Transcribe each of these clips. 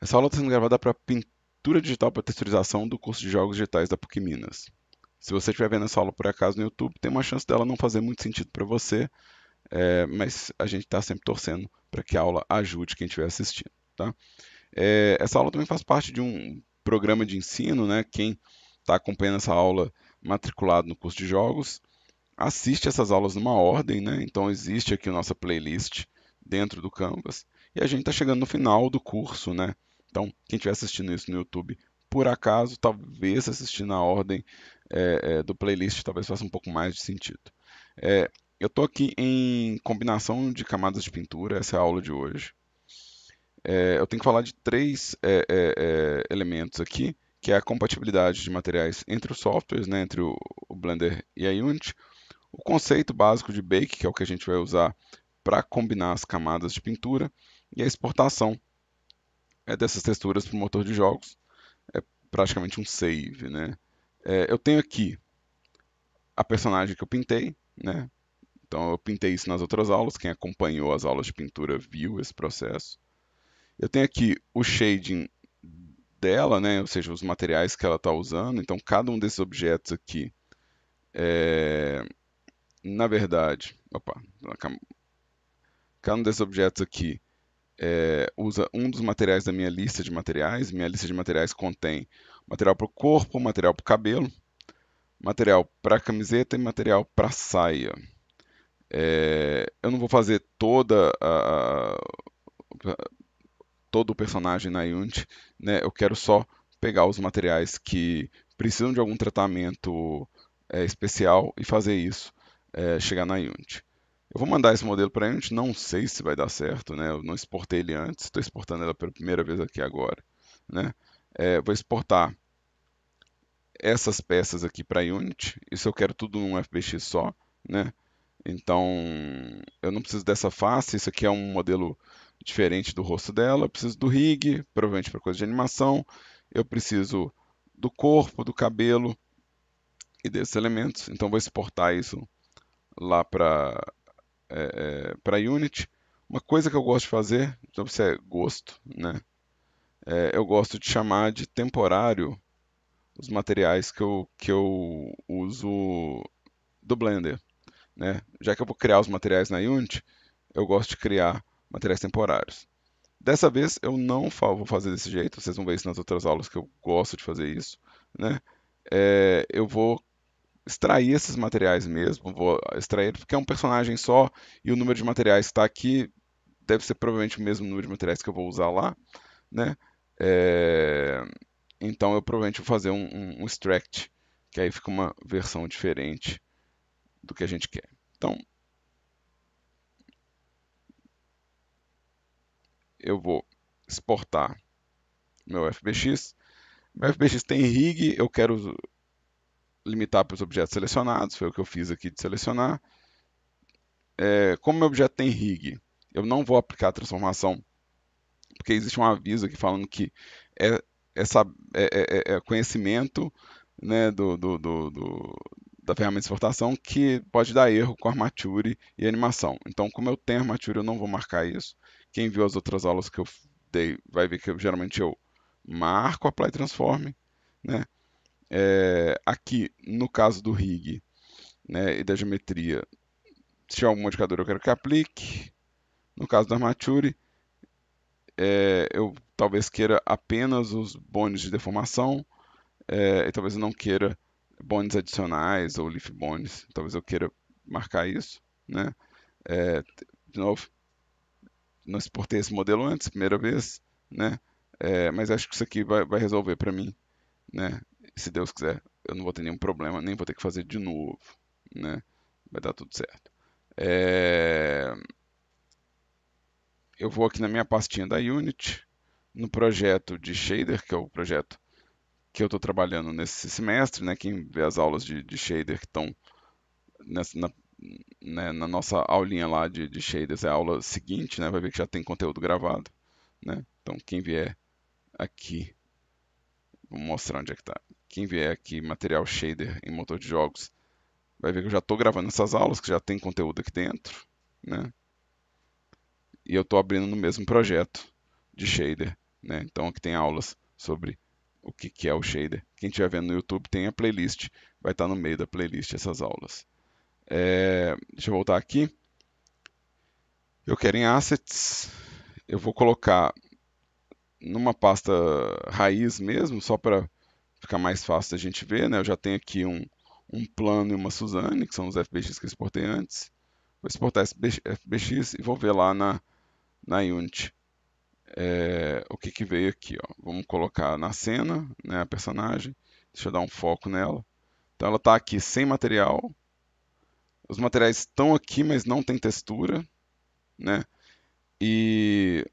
Essa aula está sendo gravada para pintura digital para texturização do curso de jogos digitais da PUC Minas. Se você estiver vendo essa aula por acaso no YouTube, tem uma chance dela não fazer muito sentido para você, mas a gente está sempre torcendo para que a aula ajude quem estiver assistindo, tá? Essa aula também faz parte de um programa de ensino, né? Quem está acompanhando essa aula matriculado no curso de jogos, assiste essas aulas numa ordem, né? Então existe aqui a nossa playlist dentro do Canvas e a gente está chegando no final do curso, né? Então quem estiver assistindo isso no YouTube, por acaso, talvez assistir na ordem do playlist talvez faça um pouco mais de sentido. Eu estou aqui em combinação de camadas de pintura, essa é a aula de hoje. Eu tenho que falar de três elementos aqui, que é a compatibilidade de materiais entre os softwares, né, entre o Blender e a Unity, o conceito básico de bake, que é o que a gente vai usar para combinar as camadas de pintura, e a exportação dessas texturas para o motor de jogos, é praticamente um save, né? Eu tenho aqui a personagem que eu pintei, né? Então eu pintei isso nas outras aulas, quem acompanhou as aulas de pintura viu esse processo. Eu tenho aqui o shading dela, né? Ou seja, os materiais que ela está usando. Então cada um desses objetos aqui, é, na verdade, opa, cada um desses objetos aqui usa um dos materiais da minha lista de materiais. Minha lista de materiais contém material para o corpo, material para o cabelo, material para camiseta e material para saia. Eu não vou fazer todo o personagem na Unity, né? Eu quero só pegar os materiais que precisam de algum tratamento especial e fazer isso chegar na Unity. Eu vou mandar esse modelo para a Unity, não sei se vai dar certo, né? Eu não exportei ele antes, estou exportando ela pela primeira vez aqui agora, né? Vou exportar essas peças aqui para a Unity, isso eu quero tudo num FBX só, né? Então, eu não preciso dessa face, isso aqui é um modelo diferente do rosto dela, eu preciso do rig, provavelmente para coisa de animação, eu preciso do corpo, do cabelo e desses elementos, então vou exportar isso lá para Unity. Uma coisa que eu gosto de fazer, então isso é gosto, né? Eu gosto de chamar de temporário os materiais que eu uso do Blender, né? Já que eu vou criar os materiais na Unity, eu gosto de criar materiais temporários. Dessa vez eu não vou fazer desse jeito, vocês vão ver isso nas outras aulas que eu gosto de fazer isso, né? Eu vou extrair esses materiais mesmo, vou extrair porque é um personagem só e o número de materiais que está aqui deve ser provavelmente o mesmo número de materiais que eu vou usar lá, né? É, Então eu provavelmente vou fazer um extract, que aí fica uma versão diferente do que a gente quer. Então eu vou exportar meu FBX. Meu FBX tem rig, eu quero limitar para os objetos selecionados, foi o que eu fiz aqui de selecionar. Como meu objeto tem rig, eu não vou aplicar a transformação, porque existe um aviso aqui falando que é, essa, é conhecimento, né, da ferramenta de exportação que pode dar erro com armature e animação. Então, como eu tenho armature, eu não vou marcar isso. Quem viu as outras aulas que eu dei vai ver que geralmente eu marco Apply Transform, né? Aqui, no caso do rig, né, e da geometria, se tiver algum modificador eu quero que aplique. No caso da armature, eu talvez queira apenas os bones de deformação, e talvez eu não queira bones adicionais ou leaf bones. Talvez eu queira marcar isso, né? É, de novo, não exportei esse modelo antes, primeira vez, né? Mas acho que isso aqui vai resolver para mim, né? Se Deus quiser, eu não vou ter nenhum problema, nem vou ter que fazer de novo, né? Vai dar tudo certo. É, Eu vou aqui na minha pastinha da Unity, no projeto de shader, que é o projeto que eu estou trabalhando nesse semestre, né? Quem vê as aulas de shader que estão nessa, né, na nossa aulinha lá de shaders, é a aula seguinte, né? Vai ver que já tem conteúdo gravado, né? Então quem vier aqui, vou mostrar onde é que está. Quem vier aqui, material shader em motor de jogos, vai ver que eu já estou gravando essas aulas, que já tem conteúdo aqui dentro, né? E eu estou abrindo no mesmo projeto de shader né? Então aqui tem aulas sobre o que é o shader. Quem estiver vendo no YouTube tem a playlist, vai estar no meio da playlist essas aulas. Deixa eu voltar aqui. Eu quero em Assets, eu vou colocar numa pasta raiz mesmo, só para ficar mais fácil da gente ver, né? Eu já tenho aqui um plano e uma Suzane, que são os FBX que eu exportei antes. Vou exportar esse FBX e vou ver lá na Unity o que veio aqui. Ó. Vamos colocar na cena, né, a personagem. Deixa eu dar um foco nela. Então ela está aqui sem material. Os materiais estão aqui, mas não tem textura, né? E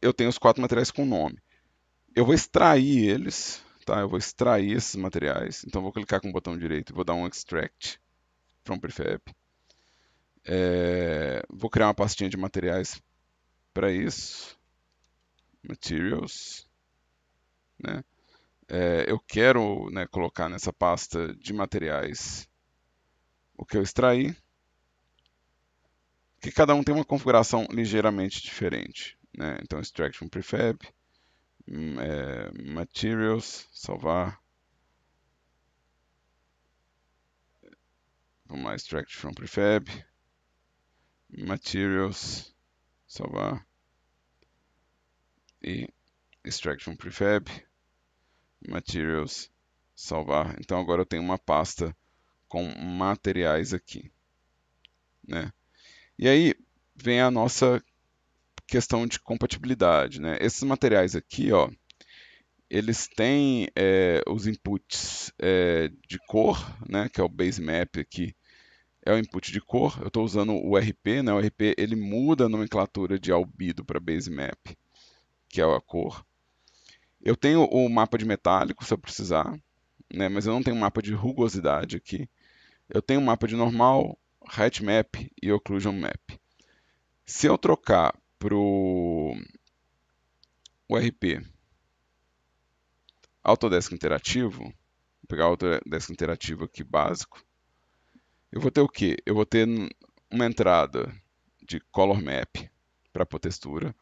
eu tenho os 4 materiais com nome. Eu vou extrair eles, tá? Eu vou extrair esses materiais. Então vou clicar com o botão direito e vou dar um Extract from Prefab. Vou criar uma pastinha de materiais para isso. Materials, né? Eu quero, né, colocar nessa pasta de materiais o que eu extraí, que cada um tem uma configuração ligeiramente diferente, né? Então, extract from prefab, materials, salvar, vamos lá, extract from prefab, materials, salvar, e extract from prefab, materials, salvar. Então agora eu tenho uma pasta com materiais aqui, né? E aí vem a nossa questão de compatibilidade, né? Esses materiais aqui, ó, eles têm os inputs de cor, né? Que é o base map aqui, é o input de cor. Eu estou usando o RP, né? O RP ele muda a nomenclatura de albedo para base map, que é a cor. Eu tenho o mapa de metálico se eu precisar, né? Mas eu não tenho um mapa de rugosidade aqui. Eu tenho um mapa de normal, height map e occlusion map. Se eu trocar para o RP Autodesk Interativo, vou pegar o Autodesk Interativo aqui básico, eu vou ter o quê? Eu vou ter uma entrada de Color Map para pôr textura,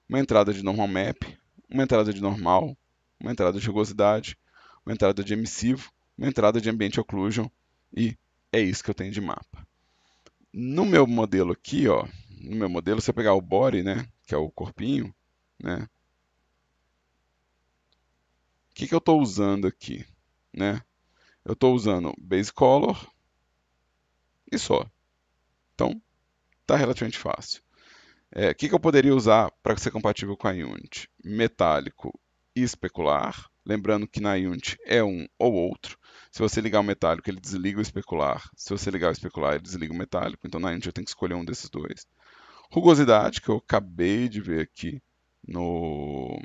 uma entrada de Normal Map, uma entrada de normal, uma entrada de rugosidade, uma entrada de emissivo, uma entrada de Ambient Occlusion e é isso que eu tenho de mapa. No meu modelo aqui, ó, no meu modelo, se eu pegar o body, né, que é o corpinho, né, o que eu estou usando aqui, né? Eu estou usando Base Color e só. Então, está relativamente fácil. O que eu poderia usar para ser compatível com a Unity? Metálico e especular. Lembrando que na Unity é um ou outro. Se você ligar o metálico, ele desliga o especular. Se você ligar o especular, ele desliga o metálico. Então na Unity eu tenho que escolher um desses dois. Rugosidade, que eu acabei de ver aqui no.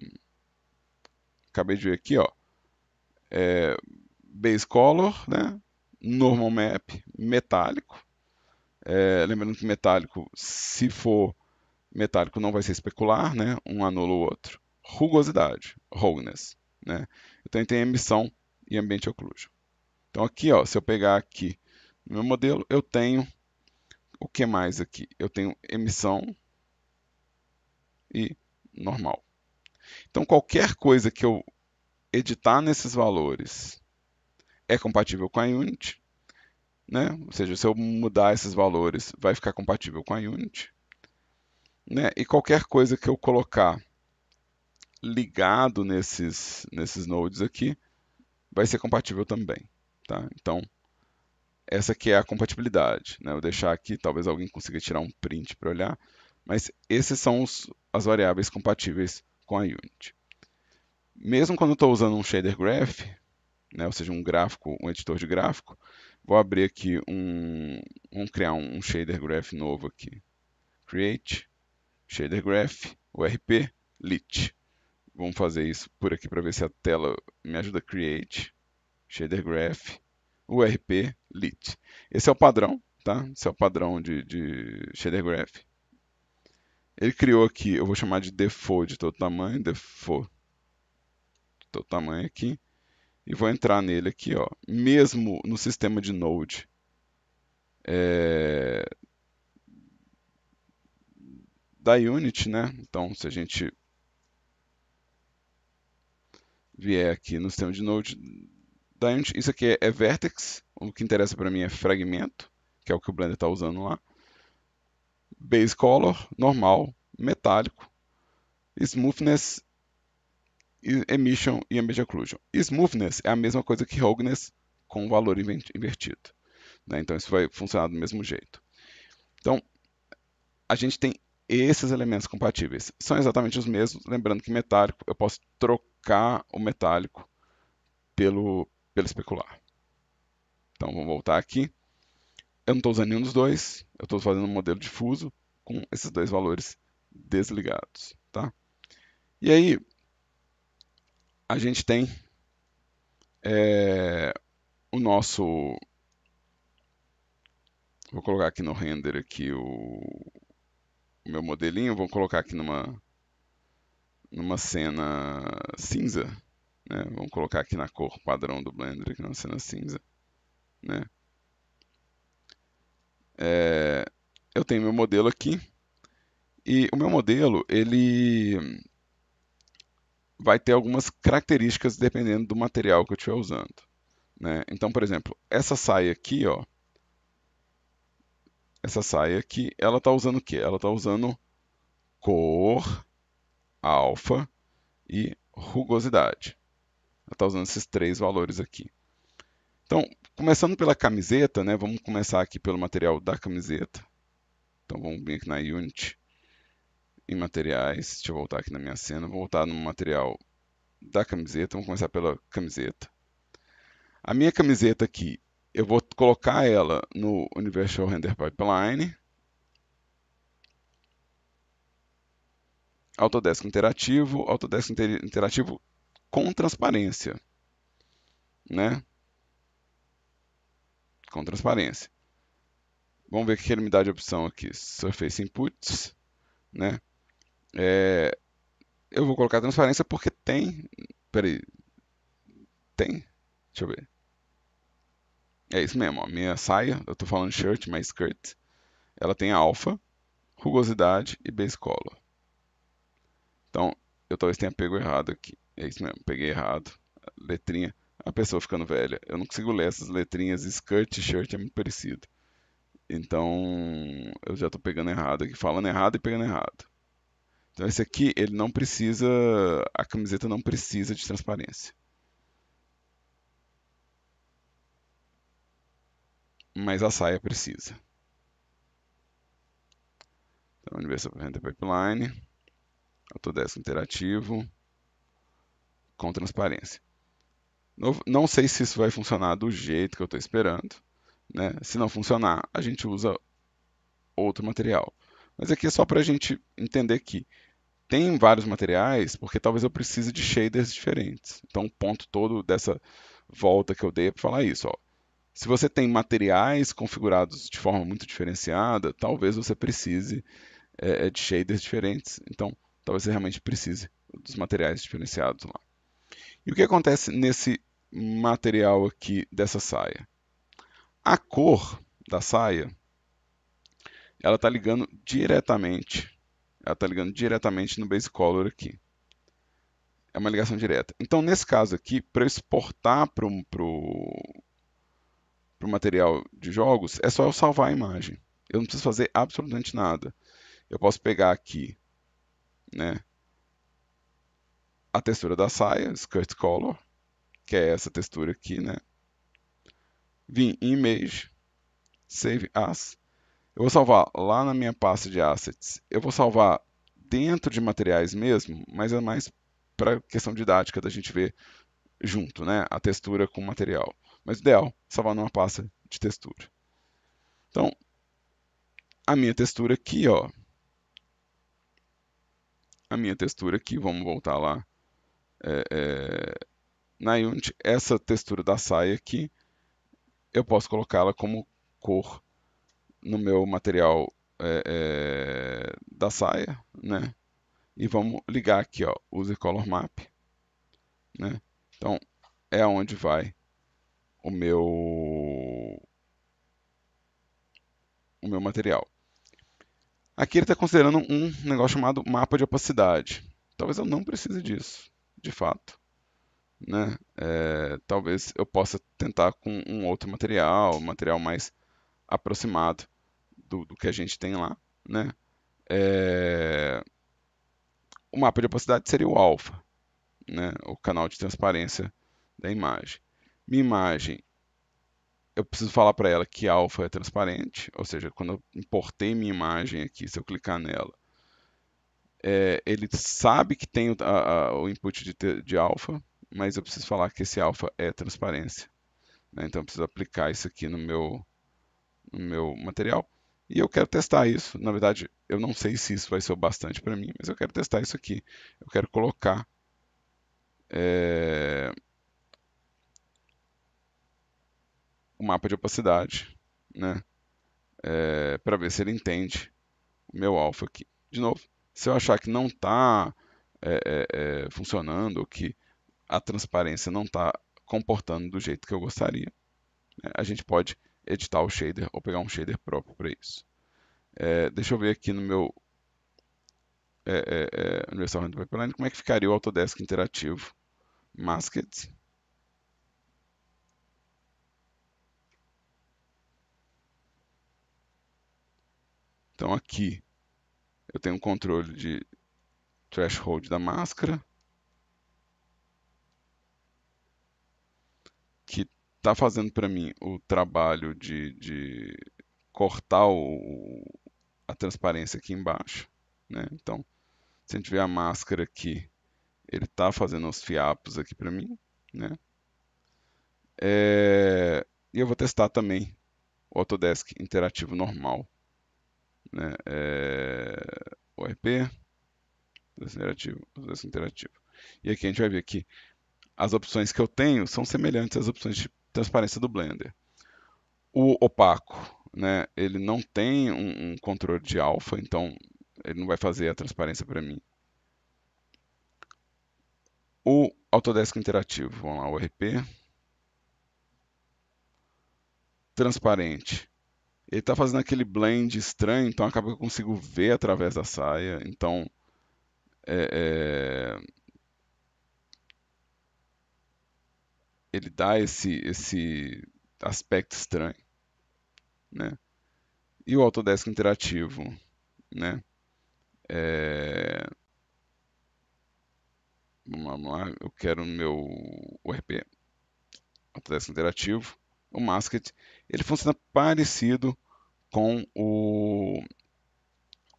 Acabei de ver aqui, ó. Base Color, né? Normal Map, metálico. Lembrando que metálico, se for metálico, não vai ser especular, né? Um anula o outro. Rugosidade, roughness, né? Então tem emissão e ambient occlusion. Então aqui, ó, se eu pegar aqui no meu modelo, eu tenho o que mais aqui? Eu tenho emissão e normal. Então qualquer coisa que eu editar nesses valores é compatível com a Unity, né? Ou seja, se eu mudar esses valores, vai ficar compatível com a Unity, né? E qualquer coisa que eu colocar ligado nesses nodes aqui vai ser compatível também, tá? Então, essa aqui é a compatibilidade, né? Eu vou deixar aqui, talvez alguém consiga tirar um print para olhar, mas esses são as variáveis compatíveis com a Unity. Mesmo quando eu estou usando um shader graph, né, ou seja, um gráfico, um editor de gráfico, vou abrir aqui vamos criar um shader graph novo aqui. Create, shader graph, URP, lit. Vamos fazer isso por aqui para ver se a tela me ajuda a create, shader graph, URP, lit. Esse é o padrão, tá? Esse é o padrão de shader graph. Ele criou aqui, eu vou chamar de default de todo tamanho, default de todo tamanho aqui, e vou entrar nele aqui, ó. Mesmo no sistema de Node é, da Unity, né? Então, se a gente vier aqui no sistema de Node da Unity, isso aqui é Vertex, o que interessa para mim é fragmento, que é o que o Blender está usando lá. Base Color, normal, metálico, Smoothness, Emission e Ambient Occlusion. Smoothness é a mesma coisa que Roughness com o valor invertido, né? Então isso vai funcionar do mesmo jeito. Então, a gente tem esses elementos compatíveis. São exatamente os mesmos, lembrando que metálico, eu posso trocar o metálico pelo especular. Então, vamos voltar aqui. Eu não estou usando nenhum dos dois, eu estou fazendo um modelo difuso com esses dois valores desligados, tá? E aí, a gente tem o nosso... Vou colocar aqui no render aqui o meu modelinho, vou colocar aqui numa cena cinza, né? Vamos colocar aqui na cor padrão do Blender, aqui numa cena cinza, né? Eu tenho meu modelo aqui, e o meu modelo, ele vai ter algumas características dependendo do material que eu estiver usando, né? Então, por exemplo, essa saia aqui, ó, essa saia aqui, ela está usando o quê? Ela está usando cor, alfa e rugosidade. Ela está usando esses três valores aqui. Então, começando pela camiseta, né? Vamos começar aqui pelo material da camiseta. Então, vamos vir aqui na Unity, em materiais. Deixa eu voltar aqui na minha cena. Vou voltar no material da camiseta. Vamos começar pela camiseta. A minha camiseta aqui, eu vou colocar ela no Universal Render Pipeline. Autodesk Interativo, Autodesk Interativo com transparência, né? Com transparência. Vamos ver o que ele me dá de opção aqui. Surface Inputs, né? Eu vou colocar transparência porque tem... Peraí. Tem? Deixa eu ver. É isso mesmo, ó. Minha saia, eu tô falando shirt, mas skirt, ela tem alfa, rugosidade e base color. Então, eu talvez tenha pego errado aqui. É isso mesmo, peguei errado. Letrinha, a pessoa ficando velha. Eu não consigo ler essas letrinhas, skirt e shirt é muito parecido. Então, eu já tô pegando errado aqui, falando errado e pegando errado. Então, esse aqui, ele não precisa, a camiseta não precisa de transparência. Mas a saia precisa. Então, Universal Render Pipeline, Autodesk Interativo, com transparência. Não sei se isso vai funcionar do jeito que eu estou esperando, né? Se não funcionar, a gente usa outro material. Mas aqui é só para a gente entender que tem vários materiais, porque talvez eu precise de shaders diferentes. Então, o ponto todo dessa volta que eu dei é para falar isso. Ó. Se você tem materiais configurados de forma muito diferenciada, talvez você precise de shaders diferentes. Então, talvez você realmente precise dos materiais diferenciados lá. E o que acontece nesse material aqui dessa saia? A cor da saia, ela está ligando diretamente. Ela está ligando diretamente no base color aqui. É uma ligação direta. Então, nesse caso aqui, para eu exportar para o material de jogos, é só eu salvar a imagem. Eu não preciso fazer absolutamente nada. Eu posso pegar aqui, né, a textura da saia, Skirt Color, que é essa textura aqui, né? Vim em Image, Save As. Eu vou salvar lá na minha pasta de Assets. Eu vou salvar dentro de materiais mesmo, mas é mais para questão didática da gente ver junto, né? A textura com o material. Mas o ideal é salvar numa pasta de textura. Então, a minha textura aqui, ó. A minha textura aqui, vamos voltar lá. Na Unity, essa textura da saia aqui, eu posso colocá-la como cor no meu material da saia, né? E vamos ligar aqui, ó, Use Color Map, né? Então, é onde vai o meu material. Aqui ele está considerando um negócio chamado mapa de opacidade. Talvez eu não precise disso, de fato. né? Talvez eu possa tentar com um outro material, um material mais aproximado do que a gente tem lá, né? É, o mapa de opacidade seria o alfa, né? O canal de transparência da imagem. Minha imagem, eu preciso falar para ela que alfa é transparente, ou seja, quando eu importei minha imagem aqui, se eu clicar nela, ele sabe que tem o input de alfa, mas eu preciso falar que esse alfa é transparência, né? Então eu preciso aplicar isso aqui no meu material. E eu quero testar isso. Na verdade, eu não sei se isso vai ser o bastante para mim, mas eu quero testar isso aqui. Eu quero colocar é, o mapa de opacidade, né? Para ver se ele entende o meu alfa aqui. De novo, se eu achar que não está funcionando, ou que a transparência não está comportando do jeito que eu gostaria, né, a gente pode editar o shader ou pegar um shader próprio para isso. Deixa eu ver aqui no meu Render Pipeline como é que ficaria o Autodesk interativo Masked. Então aqui eu tenho um controle de threshold da máscara, que está fazendo para mim o trabalho de cortar a transparência aqui embaixo, né? Então, se a gente ver a máscara aqui, ele está fazendo os fiapos aqui para mim, né? E eu vou testar também o Autodesk interativo normal, né? ORP, Autodesk interativo. E aqui a gente vai ver que as opções que eu tenho são semelhantes às opções de transparência do Blender. O opaco, né, ele não tem um controle de alfa, então ele não vai fazer a transparência para mim. O Autodesk interativo, vamos lá, o RP. Transparente. Ele está fazendo aquele blend estranho, então acaba que eu consigo ver através da saia. Então, é, é, ele dá esse aspecto estranho, né? E o Autodesk interativo, né? É, vamos lá, eu quero o meu URP Autodesk interativo, o Masked. Ele funciona parecido com o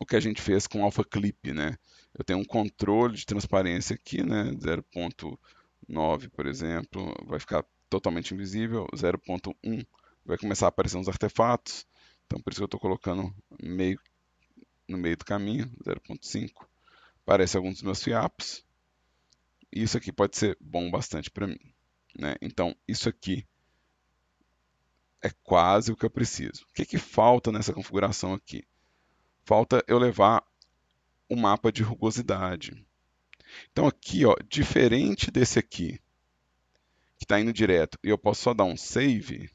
que a gente fez com o Alpha Clip, né? Eu tenho um controle de transparência aqui, né? 0.9, por exemplo, vai ficar totalmente invisível. 0.1 vai começar a aparecer uns artefatos. Então, por isso que eu estou colocando no meio do caminho, 0.5. Aparece alguns dos meus fiapos. E isso aqui pode ser bom bastante para mim, né? Então, isso aqui é quase o que eu preciso. O que, que falta nessa configuração aqui? Falta eu levar o mapa de rugosidade. Então aqui, ó, diferente desse aqui, que está indo direto, e eu posso só dar um save,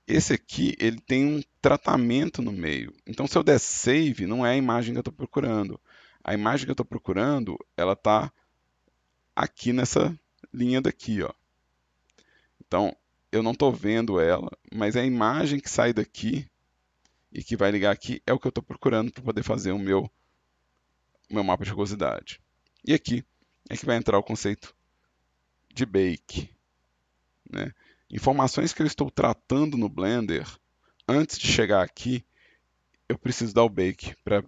esse aqui ele tem um tratamento no meio. Então se eu der save, não é a imagem que eu estou procurando. A imagem que eu estou procurando, ela está aqui nessa linha daqui, ó. Então eu não estou vendo ela, mas a imagem que sai daqui e que vai ligar aqui é o que eu estou procurando para poder fazer o meu mapa de rugosidade. E aqui é que vai entrar o conceito de bake, né? Informações que eu estou tratando no Blender, antes de chegar aqui, eu preciso dar o bake para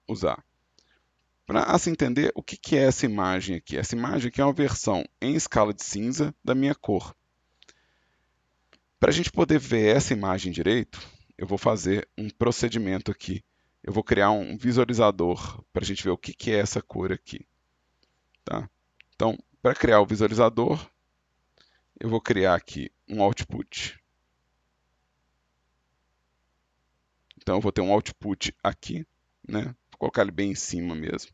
usar. Para assim entender o que é essa imagem aqui. Essa imagem aqui é uma versão em escala de cinza da minha cor. Para a gente poder ver essa imagem direito, eu vou fazer um procedimento aqui. Eu vou criar um visualizador para a gente ver o que é essa cor aqui. Tá? Então, para criar o visualizador, eu vou criar aqui um output. Então eu vou ter um output aqui, né? Vou colocar ele bem em cima mesmo.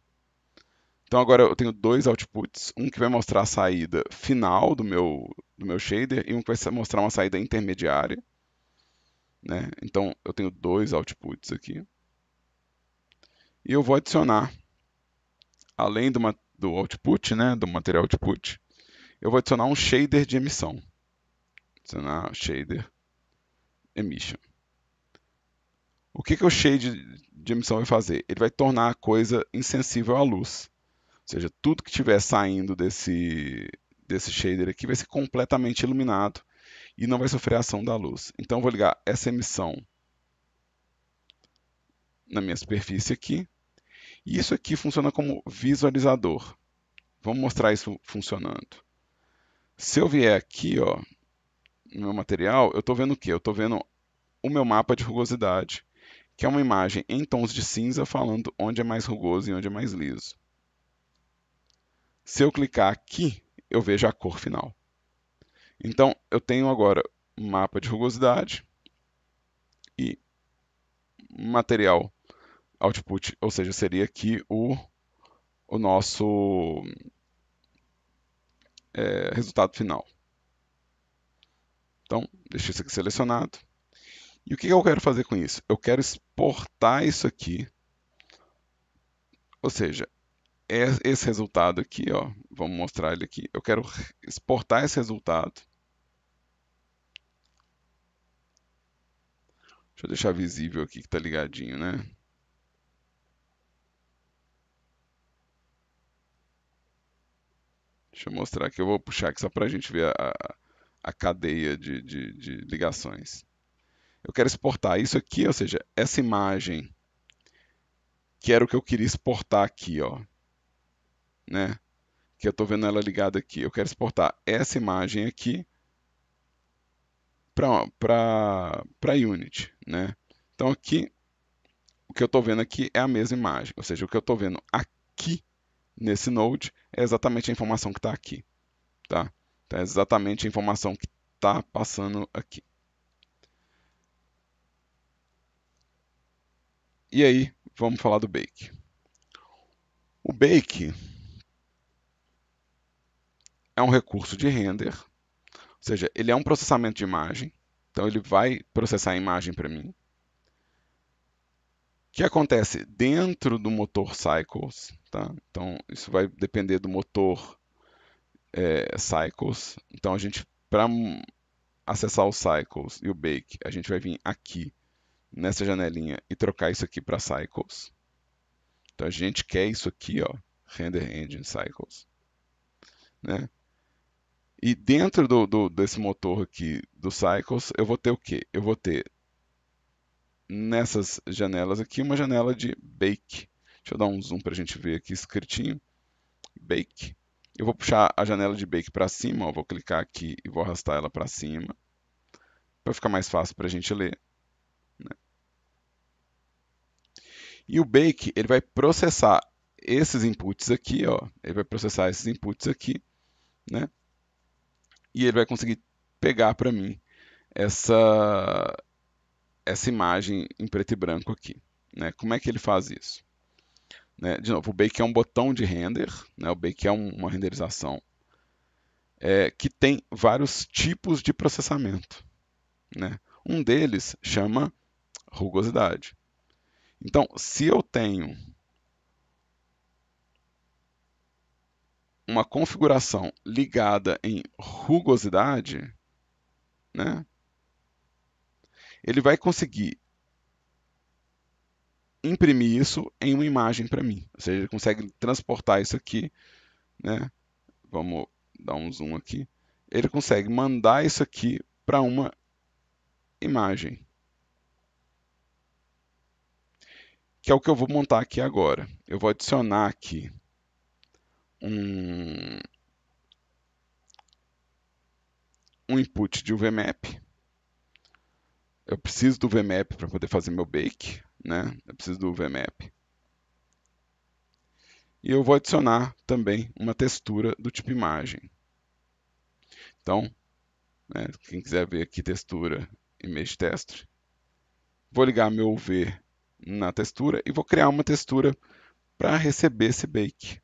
Então agora eu tenho dois outputs, um que vai mostrar a saída final do meu shader e um que vai mostrar uma saída intermediária, né? Então eu tenho dois outputs aqui. E eu vou adicionar, além do output, né, do material output, eu vou adicionar um shader de emissão. Adicionar shader emission. O que o shade de emissão vai fazer? Ele vai tornar a coisa insensível à luz. Ou seja, tudo que estiver saindo desse shader aqui vai ser completamente iluminado e não vai sofrer a ação da luz. Então, eu vou ligar essa emissão na minha superfície aqui. E isso aqui funciona como visualizador. Vamos mostrar isso funcionando. Se eu vier aqui, ó, no meu material, eu estou vendo o quê? Eu estou vendo o meu mapa de rugosidade, que é uma imagem em tons de cinza falando onde é mais rugoso e onde é mais liso. Se eu clicar aqui, eu vejo a cor final. Então, eu tenho agora um mapa de rugosidade e material output, ou seja, seria aqui o nosso resultado final. Então, deixa isso aqui selecionado. E o que eu quero fazer com isso? Eu quero exportar isso aqui, ou seja, esse resultado aqui, ó, vamos mostrar ele aqui. Eu quero exportar esse resultado. Deixa eu deixar visível aqui que está ligadinho, né? Deixa eu mostrar aqui, eu vou puxar aqui só para a gente ver a cadeia de ligações. Eu quero exportar isso aqui, ou seja, essa imagem, que era o que eu queria exportar aqui, ó, né? Que eu estou vendo ela ligada aqui. Eu quero exportar essa imagem aqui para Unity, né? Então aqui, o que eu estou vendo aqui é a mesma imagem, ou seja, o que eu estou vendo aqui nesse node é exatamente a informação que está aqui, tá? Então é exatamente a informação que está passando aqui. E aí, vamos falar do Bake. O Bake é um recurso de render, ou seja, ele é um processamento de imagem, então ele vai processar a imagem para mim. O que acontece dentro do motor Cycles, tá? Então isso vai depender do motor Cycles. Então a gente, para acessar o Cycles e o Bake, a gente vai vir aqui nessa janelinha e trocar isso aqui para Cycles. Então a gente quer isso aqui, ó, Render Engine Cycles, né? E dentro desse motor aqui do Cycles, eu vou ter o quê? Eu vou ter nessas janelas aqui uma janela de Bake. Deixa eu dar um zoom para a gente ver aqui escritinho. Bake. Eu vou puxar a janela de Bake para cima, ó, vou clicar aqui e vou arrastar ela para cima, para ficar mais fácil para a gente ler, né? E o Bake, ele vai processar esses inputs aqui, ó, ele vai processar esses inputs aqui, né? E ele vai conseguir pegar para mim essa imagem em preto e branco aqui, né? Como é que ele faz isso? Né? De novo, o Bake é um botão de render, né? O Bake é uma renderização que tem vários tipos de processamento, né? Um deles chama rugosidade. Então, se eu tenho uma configuração ligada em rugosidade, né, ele vai conseguir imprimir isso em uma imagem para mim. Ou seja, ele consegue transportar isso aqui, né? Vamos dar um zoom aqui. Ele consegue mandar isso aqui para uma imagem, que é o que eu vou montar aqui agora. Eu vou adicionar aqui um, um input de UVMap. Eu preciso do VMap para poder fazer meu bake, né? Eu preciso do VMap. E eu vou adicionar também uma textura do tipo imagem. Então, né, quem quiser ver aqui textura image texture, vou ligar meu UV na textura e vou criar uma textura para receber esse bake.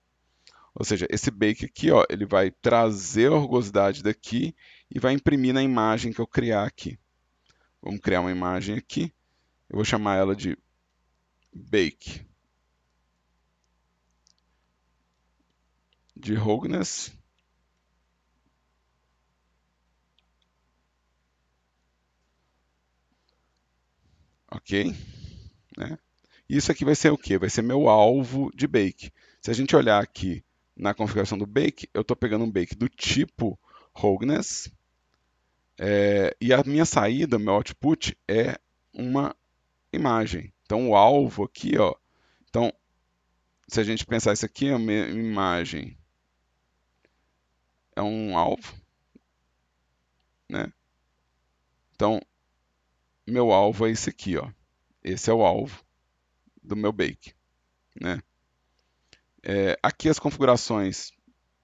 Ou seja, esse bake aqui, ó, ele vai trazer a rugosidade daqui e vai imprimir na imagem que eu criar aqui. Vamos criar uma imagem aqui. Eu vou chamar ela de bake. de roughness. Ok? Né? Isso aqui vai ser o quê? Vai ser meu alvo de bake. Se a gente olhar aqui na configuração do bake, eu estou pegando um bake do tipo roughness, e a minha saída, meu output, é uma imagem. Então o alvo aqui, ó. Então, se a gente pensar isso aqui, a minha imagem é um alvo, né? Então, meu alvo é esse aqui, ó. Esse é o alvo do meu bake, né? Aqui as configurações,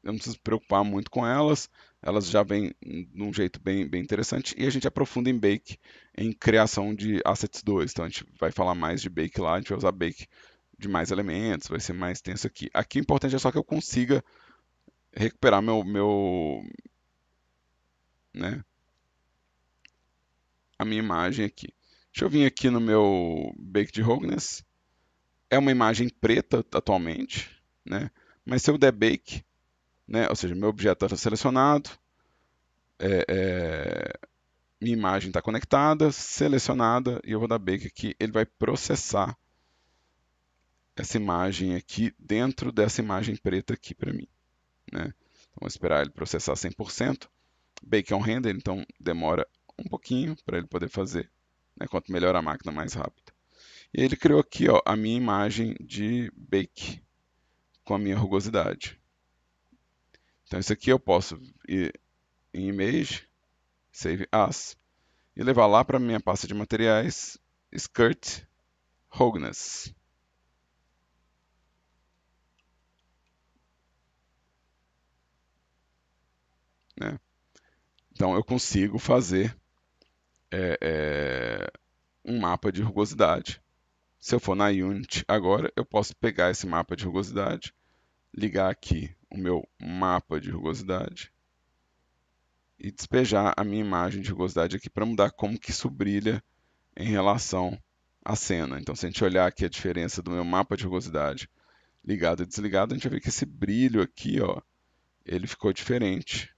eu não preciso me preocupar muito com elas, elas já vêm de um jeito bem interessante, e a gente aprofunda em Bake em criação de Assets 2. Então a gente vai falar mais de Bake lá, a gente vai usar Bake de mais elementos, vai ser mais tenso aqui. Aqui o importante é só que eu consiga recuperar né, a minha imagem aqui. Deixa eu vir aqui no meu Bake de Roughness. É uma imagem preta atualmente, né? Mas se eu der Bake, né, ou seja, meu objeto está selecionado, é, é, minha imagem está conectada, selecionada, e eu vou dar bake aqui, ele vai processar essa imagem aqui dentro dessa imagem preta aqui para mim, né? Então, vou esperar ele processar 100%. Bake é um render, então demora um pouquinho para ele poder fazer, né? Quanto melhor a máquina, mais rápido. E ele criou aqui, ó, a minha imagem de bake com a minha rugosidade. Então isso aqui eu posso ir em Image, Save As, e levar lá para minha pasta de materiais, Skirt Roughness. Né? Então eu consigo fazer é, é, um mapa de rugosidade. Se eu for na Unity agora, eu posso pegar esse mapa de rugosidade, ligar aqui o meu mapa de rugosidade e despejar a minha imagem de rugosidade aqui para mudar como que isso brilha em relação à cena. Então, se a gente olhar aqui a diferença do meu mapa de rugosidade ligado e desligado, a gente vai ver que esse brilho aqui, ó, ele ficou diferente.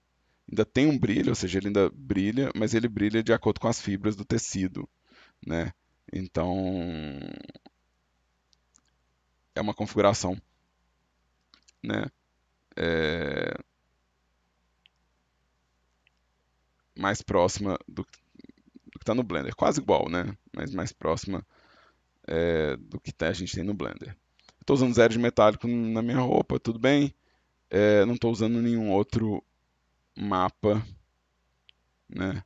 Ainda tem um brilho, ou seja, ele ainda brilha, mas ele brilha de acordo com as fibras do tecido, né? Então, é uma configuração, né, é, mais próxima do que está no Blender. Quase igual, né? Mas mais próxima do que a gente tem no Blender. Estou usando zero de metálico na minha roupa, tudo bem. Não estou usando nenhum outro mapa, né?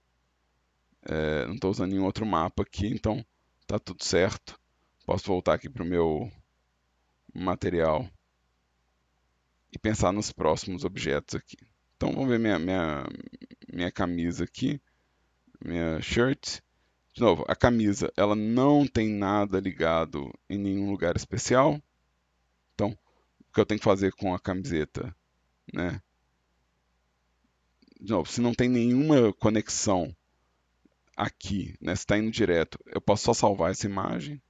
Não estou usando nenhum outro mapa aqui, então tá tudo certo. Posso voltar aqui para o meu material e pensar nos próximos objetos aqui. Então vamos ver minha camisa aqui, minha shirt. De novo, a camisa ela não tem nada ligado em nenhum lugar especial. Então, o que eu tenho que fazer com a camiseta, né? De novo, se não tem nenhuma conexão aqui, né? Se está indo direto, eu posso só salvar essa imagem.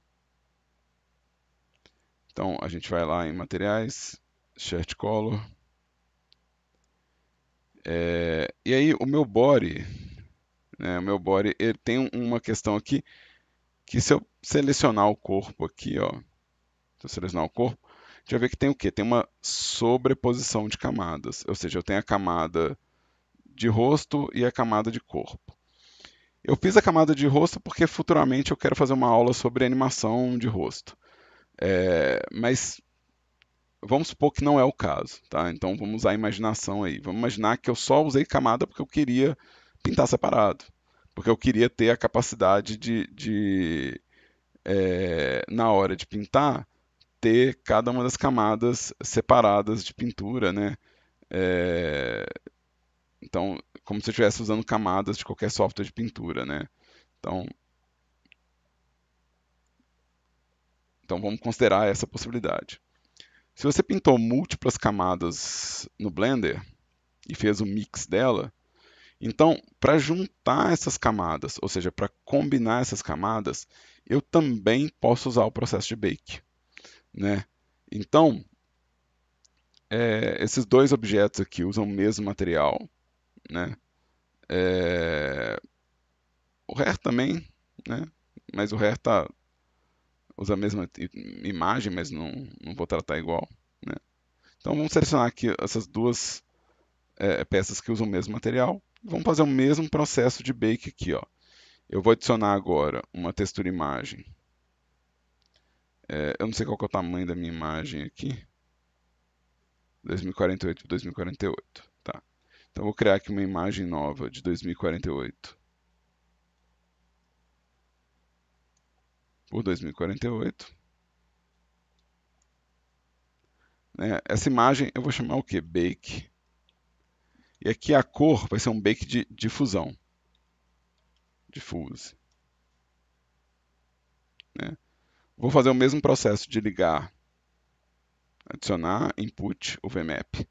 Então a gente vai lá em materiais, shirt color. E aí o meu body, né? O meu body ele tem uma questão aqui que se eu selecionar o corpo aqui, ó, se eu selecionar o corpo, a gente vai ver que tem o quê? Tem uma sobreposição de camadas, ou seja, eu tenho a camada de rosto e a camada de corpo. Eu fiz a camada de rosto porque futuramente eu quero fazer uma aula sobre animação de rosto. Mas vamos supor que não é o caso, tá? Então vamos usar a imaginação aí. Vamos imaginar que eu só usei camada porque eu queria pintar separado. Porque eu queria ter a capacidade na hora de pintar, ter cada uma das camadas separadas de pintura, né? É, então, como se eu estivesse usando camadas de qualquer software de pintura, né? Então, então vamos considerar essa possibilidade. Se você pintou múltiplas camadas no Blender e fez o mix dela, então para juntar essas camadas, ou seja, para combinar essas camadas, eu também posso usar o processo de bake, né? Então, Esses dois objetos aqui usam o mesmo material, né? O Rare também, né? Mas o Rare usa a mesma imagem, mas não vou tratar igual, né? Então vamos selecionar aqui essas duas peças que usam o mesmo material. Vamos fazer o mesmo processo de bake aqui, ó. Eu vou adicionar agora uma textura imagem. Eu não sei qual que é o tamanho da minha imagem aqui. 2048 por 2048. Tá. Então eu vou criar aqui uma imagem nova de 2048 por 2048. Né? Essa imagem eu vou chamar o que? Bake. E aqui a cor vai ser um bake de difusão. Diffuse. Né? Vou fazer o mesmo processo de ligar, adicionar input UVMap.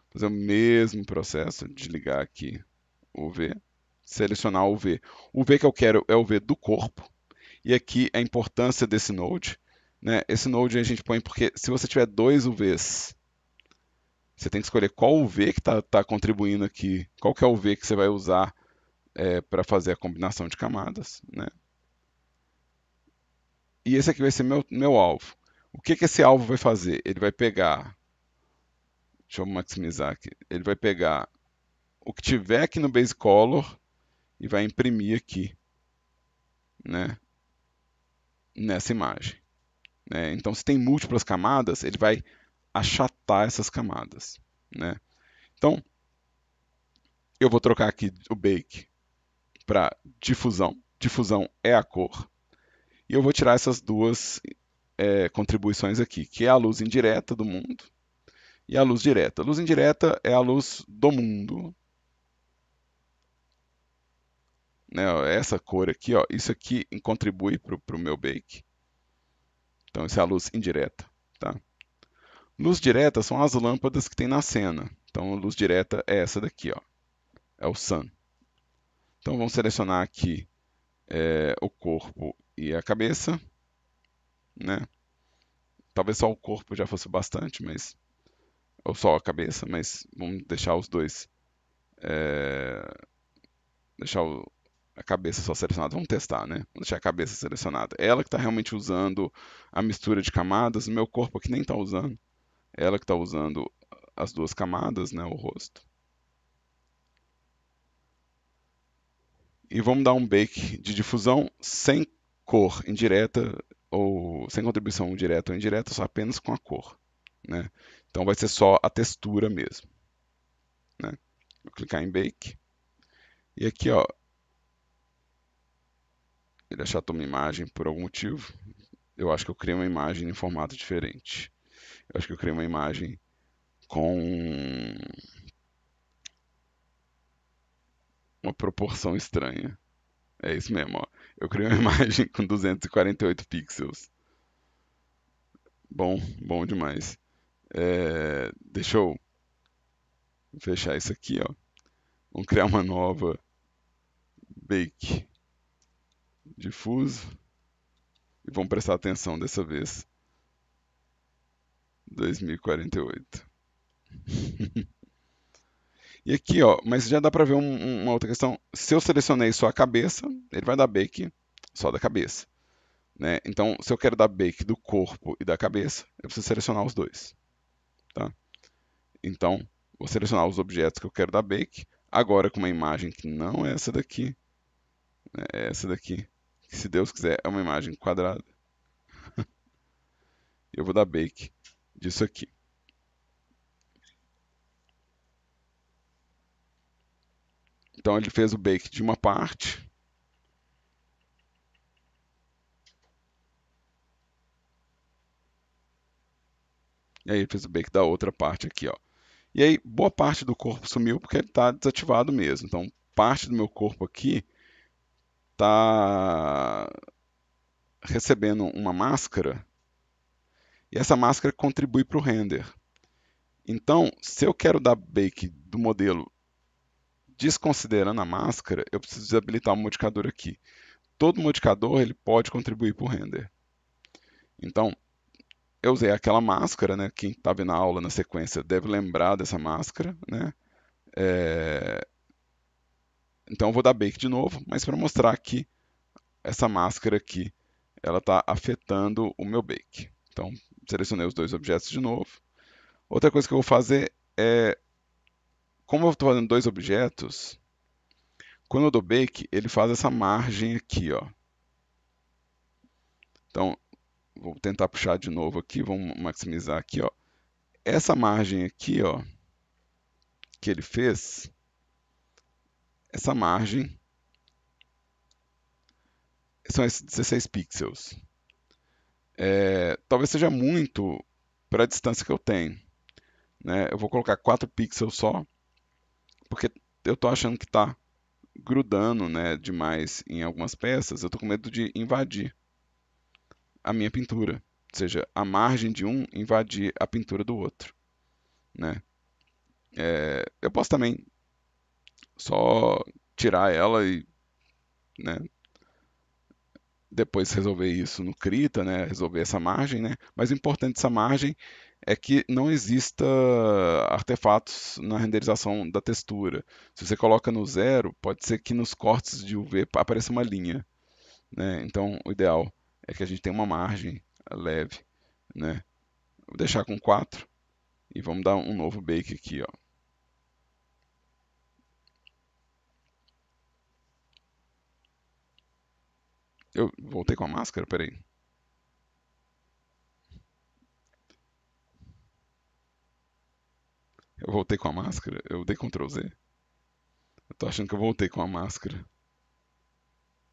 Fazer o mesmo processo de ligar aqui o V, selecionar o V. O V que eu quero é o V do corpo. E aqui a importância desse node. Né? Esse node a gente põe porque se você tiver dois UVs, você tem que escolher qual UV que está contribuindo aqui, qual que é o UV que você vai usar para fazer a combinação de camadas. Né? E esse aqui vai ser meu alvo. O que esse alvo vai fazer? Ele vai pegar, deixa eu maximizar aqui, ele vai pegar o que tiver aqui no base color e vai imprimir aqui, né, nessa imagem. Né? Então, se tem múltiplas camadas, ele vai achatar essas camadas. Né? Então, eu vou trocar aqui o bake para difusão. Difusão é a cor. E eu vou tirar essas duas contribuições aqui, que é a luz indireta do mundo e a luz direta. A luz indireta é a luz do mundo. Né? Essa cor aqui, ó, isso aqui contribui para o meu bake. Então, isso é a luz indireta. Tá? Luz direta são as lâmpadas que tem na cena. Então, a luz direta é essa daqui, ó. É o sun. Então, vamos selecionar aqui o corpo e a cabeça. Né? Talvez só o corpo já fosse bastante, mas ou só a cabeça, mas vamos deixar os dois. Deixar a cabeça só selecionada. Vamos testar, né? Vamos deixar a cabeça selecionada. Ela que está realmente usando a mistura de camadas. O meu corpo aqui nem está usando. Ela que está usando as duas camadas, né? O rosto. E vamos dar um bake de difusão sem cor indireta ou sem contribuição direta ou indireta, só apenas com a cor. Né? Então vai ser só a textura mesmo. Né? Vou clicar em Bake. E aqui, ó, ele achatou uma imagem por algum motivo. Eu acho que eu criei uma imagem em formato diferente. Eu acho que eu criei uma imagem com uma proporção estranha. É isso mesmo, ó. Eu criei uma imagem com 248 pixels. Bom, bom demais. Deixa eu fechar isso aqui, ó. Vamos criar uma nova Bake Difuso. E vamos prestar atenção dessa vez. 2048. E aqui, ó, mas já dá para ver uma outra questão. Se eu selecionei só a cabeça, ele vai dar bake só da cabeça. Né? Então, se eu quero dar bake do corpo e da cabeça, eu preciso selecionar os dois. Tá? Então, vou selecionar os objetos que eu quero dar bake. Agora com uma imagem que não é essa daqui. Né? É essa daqui. Que, se Deus quiser, é uma imagem quadrada. Eu vou dar bake disso aqui. Então ele fez o bake de uma parte. E aí ele fez o bake da outra parte aqui, ó. E aí boa parte do corpo sumiu porque ele está desativado mesmo. Então parte do meu corpo aqui está recebendo uma máscara e essa máscara contribui para o render. Então, se eu quero dar bake do modelo desconsiderando a máscara, eu preciso desabilitar um modificador aqui. Todo modificador ele pode contribuir para o render. Então, eu usei aquela máscara, né? Quem está vendo a aula na sequência deve lembrar dessa máscara, né? É, então eu vou dar bake de novo, mas para mostrar que essa máscara aqui, ela está afetando o meu bake. Então, selecionei os dois objetos de novo. Outra coisa que eu vou fazer é, como eu estou fazendo dois objetos, quando eu dou bake, ele faz essa margem aqui, ó. Então, vou tentar puxar de novo aqui, vamos maximizar aqui, ó. Essa margem aqui, ó, que ele fez, essa margem são esses 16 pixels. Talvez seja muito para a distância que eu tenho, né? Eu vou colocar 4 pixels só, porque eu estou achando que está grudando, né, demais em algumas peças. Eu estou com medo de invadir a minha pintura, ou seja, a margem de um invadir a pintura do outro, né? Eu posso também só tirar ela e, né, depois resolver isso no Krita, né, resolver essa margem, né? Mas o importante dessa margem é que não exista artefatos na renderização da textura. Se você coloca no zero, pode ser que nos cortes de UV apareça uma linha, né? Então, o ideal é que a gente tenha uma margem leve, né? Vou deixar com 4 e vamos dar um novo bake aqui, ó. Eu voltei com a máscara? Peraí. Eu voltei com a máscara? Eu dei Ctrl Z? Eu tô achando que eu voltei com a máscara.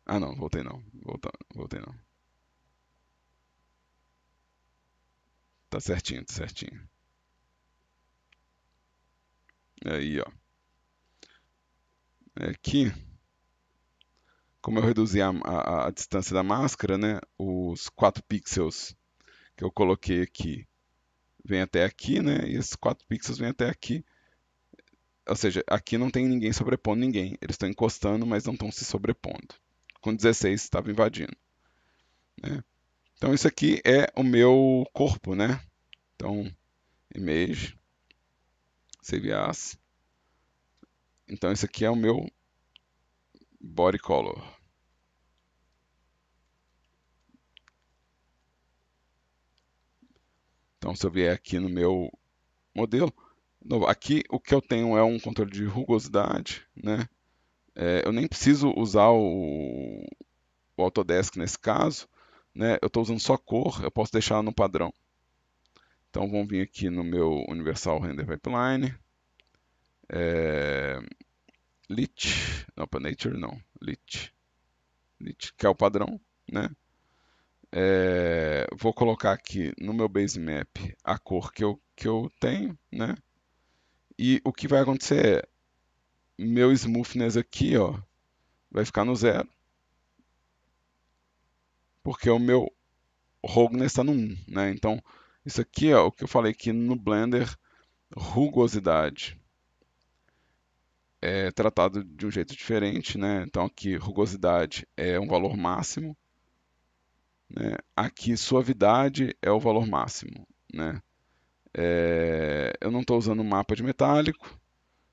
Ah, não, voltei não. Voltei não. Tá certinho, tá certinho. Aí, ó. Aqui, como eu reduzi a distância da máscara, né? Os 4 pixels que eu coloquei aqui vêm até aqui, né? E esses 4 pixels vêm até aqui. Ou seja, aqui não tem ninguém sobrepondo ninguém. Eles estão encostando, mas não estão se sobrepondo. Com 16 estava invadindo, né? Então isso aqui é o meu corpo, né? Então, image, save as. Então isso aqui é o meu body color. Então se eu vier aqui no meu modelo, aqui o que eu tenho é um controle de rugosidade, né? Eu nem preciso usar o Autodesk nesse caso, né? Eu estou usando só cor, eu posso deixar no padrão. Então vamos vir aqui no meu Universal Render Pipeline, é, Lit, não, para Nature não, Lit, que é o padrão, né? Vou colocar aqui no meu base map a cor que eu tenho, né? E o que vai acontecer é, meu smoothness aqui, ó, vai ficar no zero, porque o meu roughness está no 1, né? Então, isso aqui é o que eu falei que no Blender, rugosidade é tratado de um jeito diferente, né? Então, aqui, rugosidade é um valor máximo, né? Aqui, suavidade é o valor máximo, né? Eu não estou usando mapa de metálico,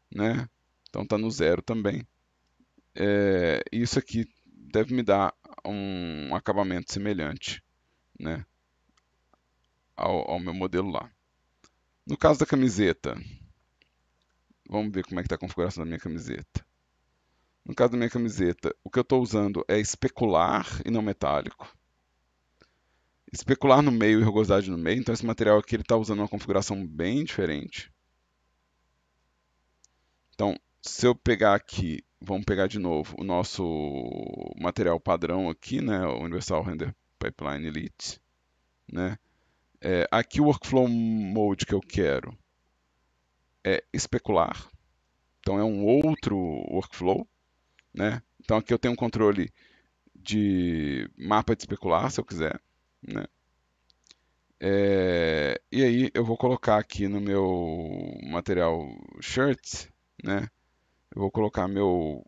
né? Então está no zero também. Isso aqui deve me dar um acabamento semelhante, né, ao meu modelo lá. No caso da camiseta, vamos ver como é que está a configuração da minha camiseta. No caso da minha camiseta, o que eu estou usando é especular e não metálico. Especular no meio e rugosidade no meio, então esse material aqui está usando uma configuração bem diferente. Então, se eu pegar aqui, vamos pegar de novo o nosso material padrão aqui, né, o Universal Render Pipeline Elite, né? Aqui o Workflow Mode que eu quero é especular, então é um outro workflow, né? Então aqui eu tenho um controle de mapa de especular, se eu quiser, né? E aí eu vou colocar aqui no meu material shirt, né? Eu vou colocar meu.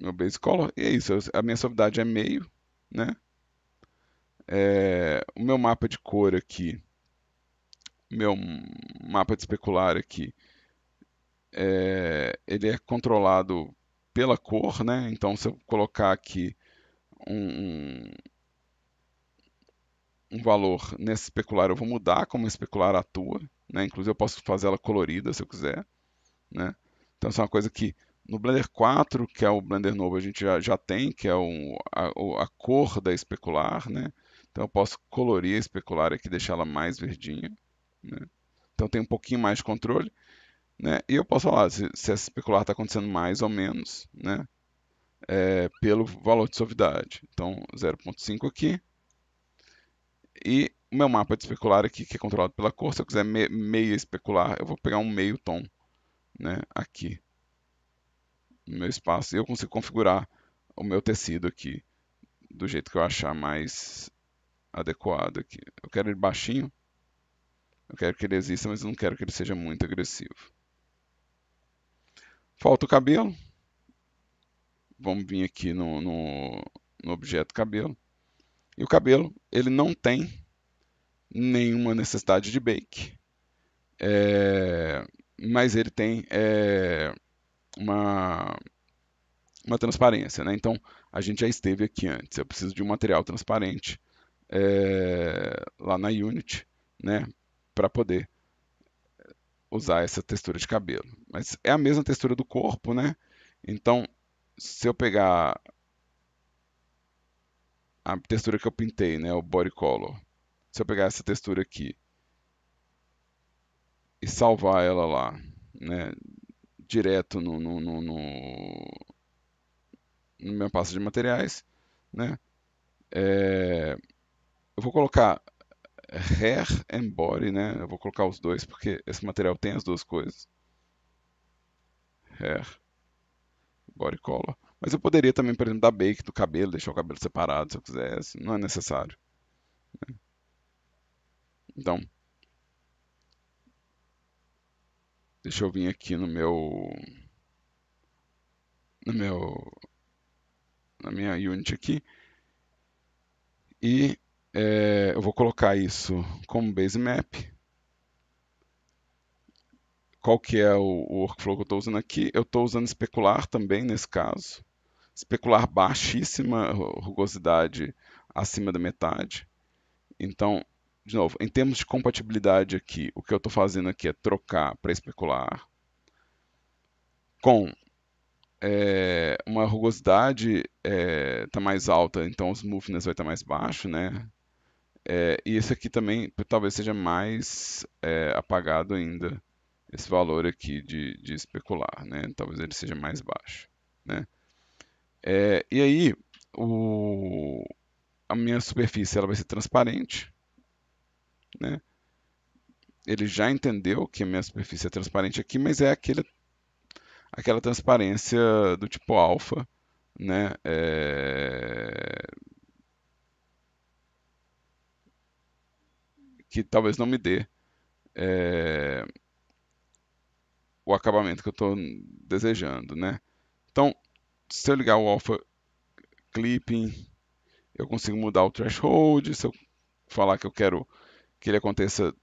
meu base color, e é isso, a minha suavidade é meio, né? O meu mapa de cor aqui, meu mapa de especular aqui, ele é controlado pela cor, né? Então, se eu colocar aqui um, um, um valor nesse especular, eu vou mudar como o especular atua, né? Inclusive, eu posso fazer ela colorida se eu quiser, né? Então, isso é uma coisa que no Blender 4, que é o Blender novo, a gente já tem, que é a cor da especular, né? Então, eu posso colorir a especular aqui, deixar ela mais verdinha, né? Então, tem um pouquinho mais de controle, né? E eu posso falar se essa especular está acontecendo mais ou menos, né? Pelo valor de suavidade. Então, 0.5 aqui. E o meu mapa de especular aqui, que é controlado pela cor, se eu quiser meia especular, eu vou pegar um meio tom, né? Aqui no meu espaço. E eu consigo configurar o meu tecido aqui do jeito que eu achar mais adequado aqui. Eu quero ele baixinho, eu quero que ele exista, mas eu não quero que ele seja muito agressivo. Falta o cabelo. Vamos vir aqui no objeto cabelo. E o cabelo, ele não tem nenhuma necessidade de bake, é, mas ele tem uma, uma transparência, né? Então, a gente já esteve aqui antes. Eu preciso de um material transparente lá na Unity, né? Para poder usar essa textura de cabelo. Mas é a mesma textura do corpo, né? Então, se eu pegar a textura que eu pintei, né? O body color. Se eu pegar essa textura aqui e salvar ela lá, né? Direto no minha pasta de materiais, né? Eu vou colocar hair and body, né? Eu vou colocar os dois porque esse material tem as duas coisas, hair, body color. Mas eu poderia também, por exemplo, dar bake do cabelo, deixar o cabelo separado se eu quisesse. Não é necessário. Então, deixa eu vir aqui no meu, na minha Unity aqui e eu vou colocar isso como base map. Qual que é o workflow que eu estou usando aqui? Eu estou usando especular também nesse caso. Especular baixíssima rugosidade acima da metade. Então, de novo, em termos de compatibilidade aqui, o que eu estou fazendo aqui é trocar para especular com uma rugosidade tá mais alta, então o smoothness vai estar mais baixo, né? E esse aqui também talvez seja mais apagado ainda, esse valor aqui de especular, né? Talvez ele seja mais baixo, né? E aí, o, a minha superfície ela vai ser transparente, né? Ele já entendeu que a minha superfície é transparente aqui, mas é aquela transparência do tipo alfa, né? Que talvez não me dê é, o acabamento que eu estou desejando, né? Então, se eu ligar o alpha clipping, eu consigo mudar o threshold. Se eu falar que eu quero que ele aconteça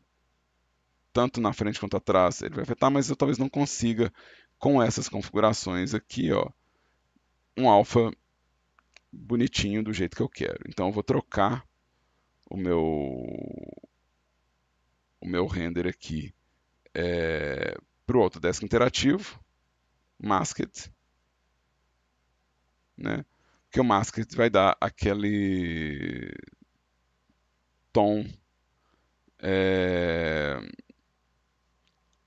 tanto na frente quanto atrás, ele vai afetar, mas eu talvez não consiga com essas configurações aqui, ó, um alpha bonitinho do jeito que eu quero. Então eu vou trocar o meu o meu render aqui para o Autodesk Interativo, Masked, né? Que o Masked vai dar aquele tom é,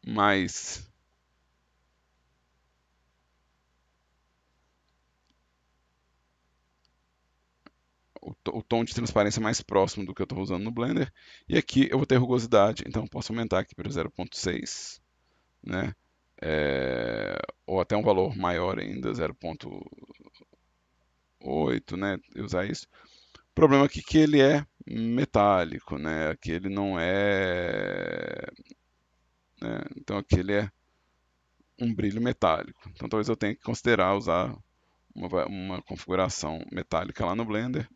mais o tom de transparência mais próximo do que eu estou usando no Blender. E aqui eu vou ter rugosidade, então eu posso aumentar aqui para 0.6, né? Ou até um valor maior ainda, 0.8, né? E usar isso. O problema aqui é que ele é metálico, né? Aqui ele não é, né? Então aqui ele é um brilho metálico. Então talvez eu tenha que considerar usar uma configuração metálica lá no Blender,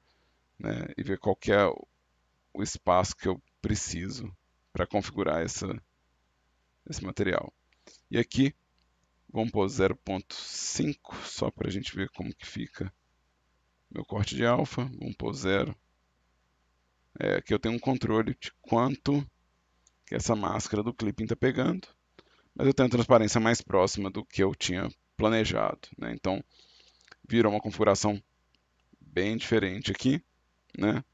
né, e ver qual que é o espaço que eu preciso para configurar esse material. E aqui, vamos pôr 0.5, só para a gente ver como que fica meu corte de alfa. Vamos pôr 0. Aqui eu tenho um controle de quanto que essa máscara do clipping está pegando, mas eu tenho uma transparência mais próxima do que eu tinha planejado, né? Então, virou uma configuração bem diferente aqui, né?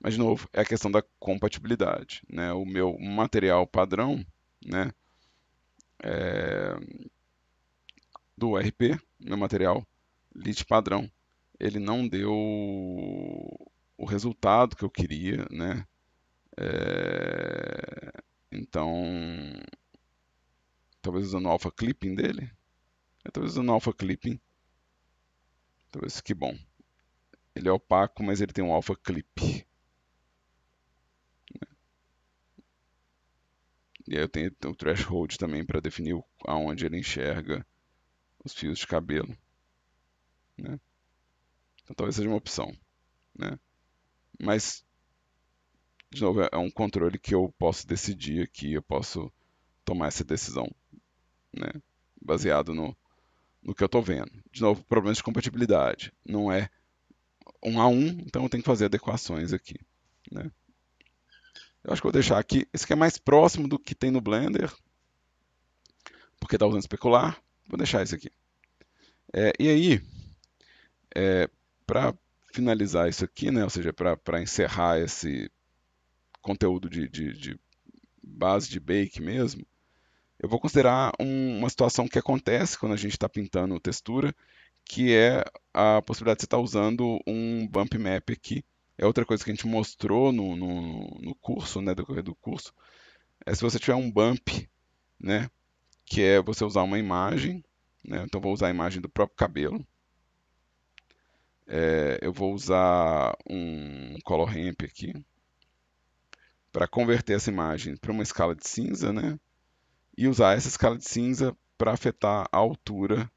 Mas, de novo, é a questão da compatibilidade, né? O meu material padrão, né, do RP, meu material lit padrão, ele não deu o resultado que eu queria, né? Então, talvez usando o alpha clipping dele, talvez usando o alpha clipping, talvez fique bom. Ele é opaco, mas ele tem um alpha clip. E aí eu tenho o threshold também para definir aonde ele enxerga os fios de cabelo, né? Então talvez seja uma opção, né? Mas, de novo, é um controle que eu posso decidir aqui, eu posso tomar essa decisão, né? Baseado no que eu estou vendo. De novo, problemas de compatibilidade. Não é um a um, então eu tenho que fazer adequações aqui, né? Eu acho que eu vou deixar aqui. Esse aqui é mais próximo do que tem no Blender, porque está usando especular. Vou deixar esse aqui. E aí, para finalizar isso aqui, né? Ou seja, para encerrar esse conteúdo de base de bake mesmo, eu vou considerar uma situação que acontece quando a gente está pintando textura, que é a possibilidade de você estar usando um bump map aqui. É outra coisa que a gente mostrou no curso, né, decorrer do curso. Se você tiver um bump, né, que é você usar uma imagem, né, então vou usar a imagem do próprio cabelo. Eu vou usar um color ramp aqui para converter essa imagem para uma escala de cinza, né, e usar essa escala de cinza para afetar a altura,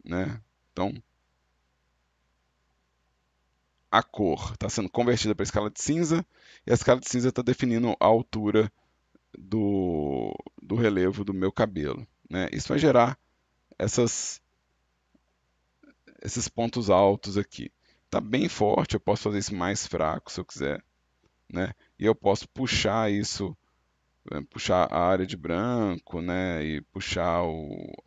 né. Então, a cor está sendo convertida para a escala de cinza e a escala de cinza está definindo a altura do relevo do meu cabelo, né? Isso vai gerar essas, esses pontos altos aqui. Está bem forte, eu posso fazer isso mais fraco se eu quiser, né? E eu posso puxar isso, puxar a área de branco, né? E puxar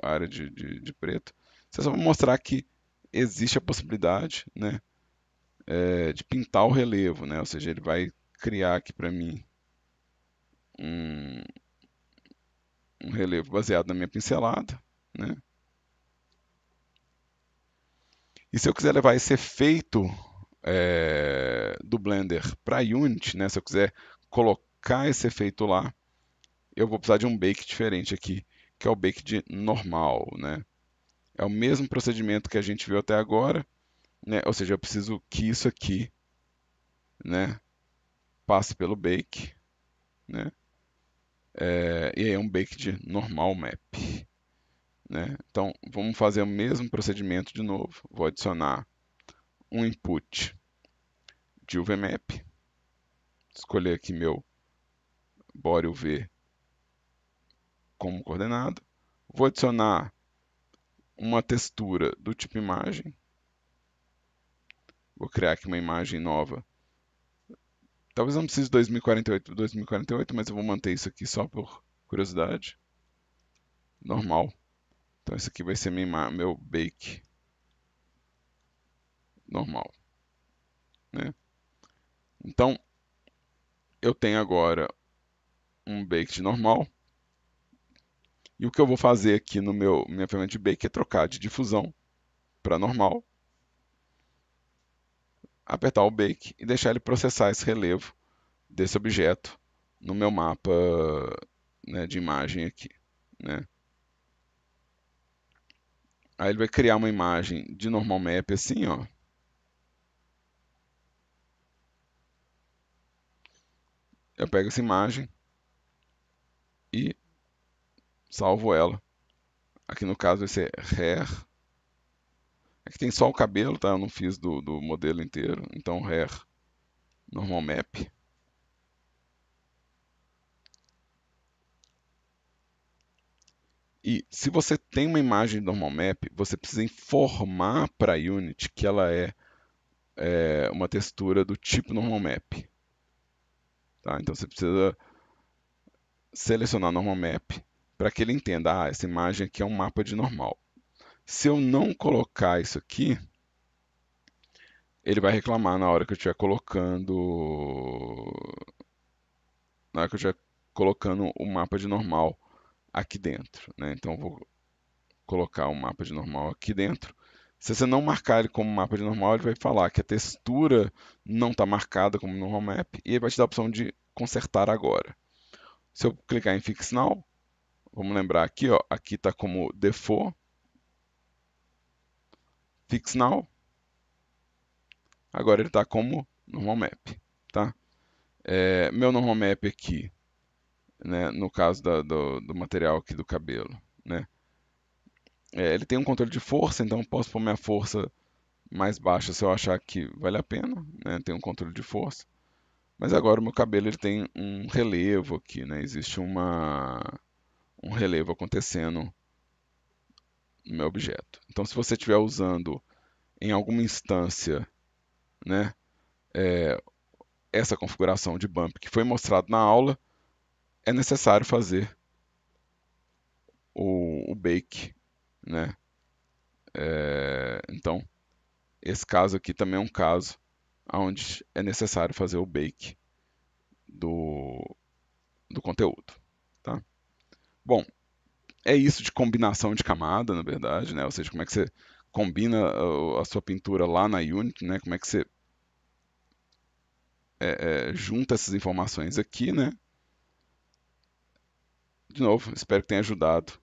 a área de preto. Isso é só para mostrar que existe a possibilidade, né? De pintar o relevo, né? Ou seja, ele vai criar aqui para mim um, um relevo baseado na minha pincelada, né? E se eu quiser levar esse efeito do Blender para Unity, né? Se eu quiser colocar esse efeito lá, eu vou precisar de um bake diferente aqui, que é o bake de normal, né? É o mesmo procedimento que a gente viu até agora, né? Ou seja, eu preciso que isso aqui, né, passe pelo bake, né? E aí é um bake de normal map, né? Então, vamos fazer o mesmo procedimento de novo. Vou adicionar um input de UVMap, escolher aqui meu body UV como coordenada. Vou adicionar uma textura do tipo imagem. Vou criar aqui uma imagem nova. Talvez não precise 2048, mas eu vou manter isso aqui só por curiosidade. Normal. Então esse aqui vai ser meu bake normal, né? Então eu tenho agora um bake normal. E o que eu vou fazer aqui no minha ferramenta de bake é trocar de difusão para normal, apertar o bake e deixar ele processar esse relevo desse objeto no meu mapa, né, de imagem aqui, né? Aí ele vai criar uma imagem de normal map assim, ó. Eu pego essa imagem e salvo ela. Aqui no caso vai ser rare Aqui tem só o cabelo, tá? Eu não fiz do modelo inteiro. Então, Hair Normal Map. E se você tem uma imagem normal map, você precisa informar para a Unity que ela é uma textura do tipo normal map. Tá? Então você precisa selecionar normal map para que ele entenda, essa imagem aqui é um mapa de normal. Se eu não colocar isso aqui, ele vai reclamar na hora que eu estiver colocando o mapa de normal aqui dentro, né? Então eu vou colocar um mapa de normal aqui dentro. Se você não marcar ele como mapa de normal, ele vai falar que a textura não está marcada como normal map e ele vai te dar a opção de consertar agora. Se eu clicar em Fix Now, vamos lembrar aqui, ó, aqui está como default, Fix Now, agora ele está como normal map, tá? Meu normal map aqui, né, no caso do material aqui do cabelo, né? Ele tem um controle de força, então eu posso pôr minha força mais baixa se eu achar que vale a pena, né? Tem um controle de força. Mas agora o meu cabelo ele tem um relevo aqui, né? Existe um relevo acontecendo no meu objeto. Então, se você estiver usando em alguma instância, né, essa configuração de bump que foi mostrado na aula, é necessário fazer o bake, né? Então, esse caso aqui também é um caso onde é necessário fazer o bake do, do conteúdo, tá? Bom, é isso de combinação de camada, na verdade, né? Ou seja, como é que você combina a sua pintura lá na Unity, né? Como é que você junta essas informações aqui, né? De novo, espero que tenha ajudado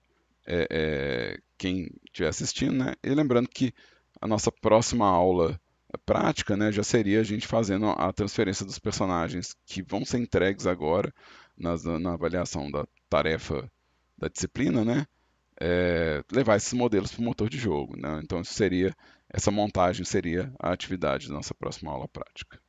quem estiver assistindo, né? E lembrando que a nossa próxima aula prática, né, já seria a gente fazendo a transferência dos personagens que vão ser entregues agora na avaliação da tarefa da disciplina, né? Levar esses modelos para o motor de jogo, né? Então essa montagem seria a atividade da nossa próxima aula prática.